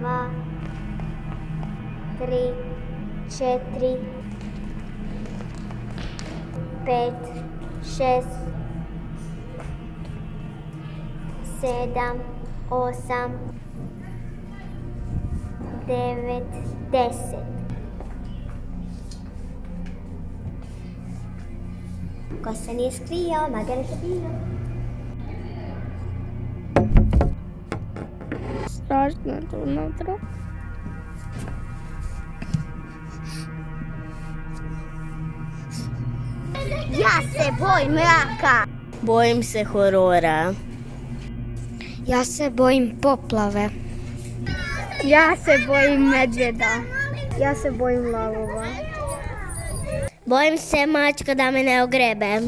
2, 3, 4, 5, 6, 7, 8, 9, 10. Ko se nije skrio, Margaret je bio. Strašno je tu unutra. Ja se bojim mraka. Bojim se horora. Ja se bojim poplave. Ja se bojim medvjeda. Ja se bojim lavova. Bojim se mačka da me ne ogrebe.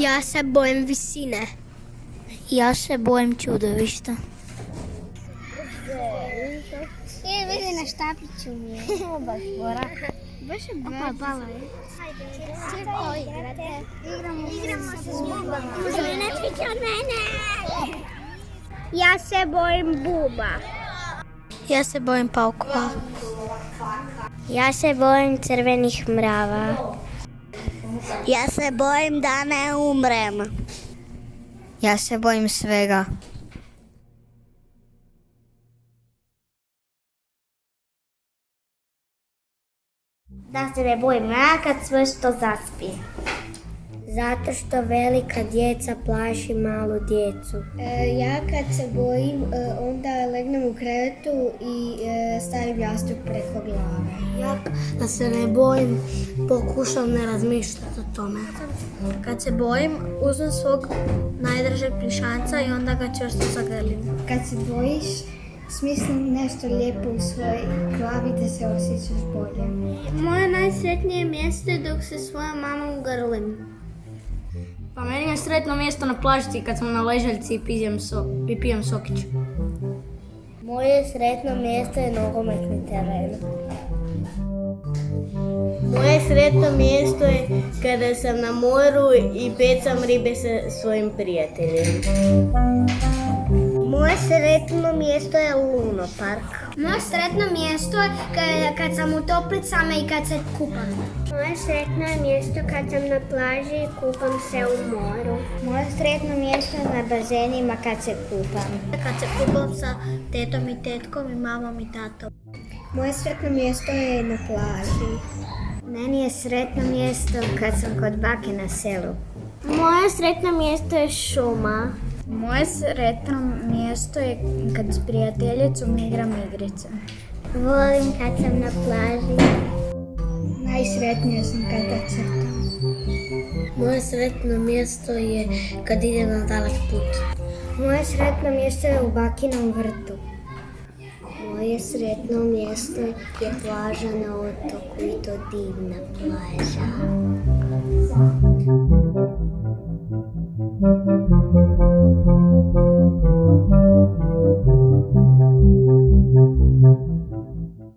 Ja se bojim visine. Ja se bojim čudovišta. Vidi na štapiću mi je. Baš mora. Baš je bala je. Čekaj, igrate. Igramo se s bubama. Ne trči od mene. Ja se bojim buba. Ja se bojim paukova. Ja se bojim crvenih mrava. Ja se bojim da ne umrem. Ja se bojim svega. Da se ne bojim mraka, sve što zaspi. Zato što velika djeca plaši malu djecu. Ja kad se bojim, onda legnem u krevetu i stavim jastuk preko glave. Ja da se ne bojim, pokušam ne razmišljati o tome. Kad se bojim, uzmem svog najdražeg plišanca i onda ga čvrsto zagrlim. Kad se bojiš, smislim nešto lijepo u svojoj glavi da se osjećaš bolje. Moje najsretnije mjesto je dok se svoja mama ugrlim. Pa meni je sretno mjesto na plažici kad sam na ležaljci i pijem sokić. Moje sretno mjesto je nogometni teren. Moje sretno mjesto je kada sam na moru i pecam ribe sa svojim prijateljem. Moje sretno mjesto je lunopark. Moje sretno mjesto je kad sam u toplicama i kad se kupam. Moje sretno je mjesto kad sam na plaži i kupam se u moru. Moje sretno mjesto je na bazenima kad se kupam. Kad se kupam sa tetom i tetkom i mamom i tatom. Moje sretno mjesto je na plaži. Meni je sretno mjesto kad sam kod bake na selu. Moje sretno mjesto je šuma. Moje sretno mjesto je kad s prijateljicom igram igrice. Volim kad sam na plaži. Najsretnija sam kada crtam. Moje sretno mjesto je kad idem na dalek put. Moje sretno mjesto je u bakinom vrtu. Moje sretno mjesto je plaža na otoku i to divna plaža.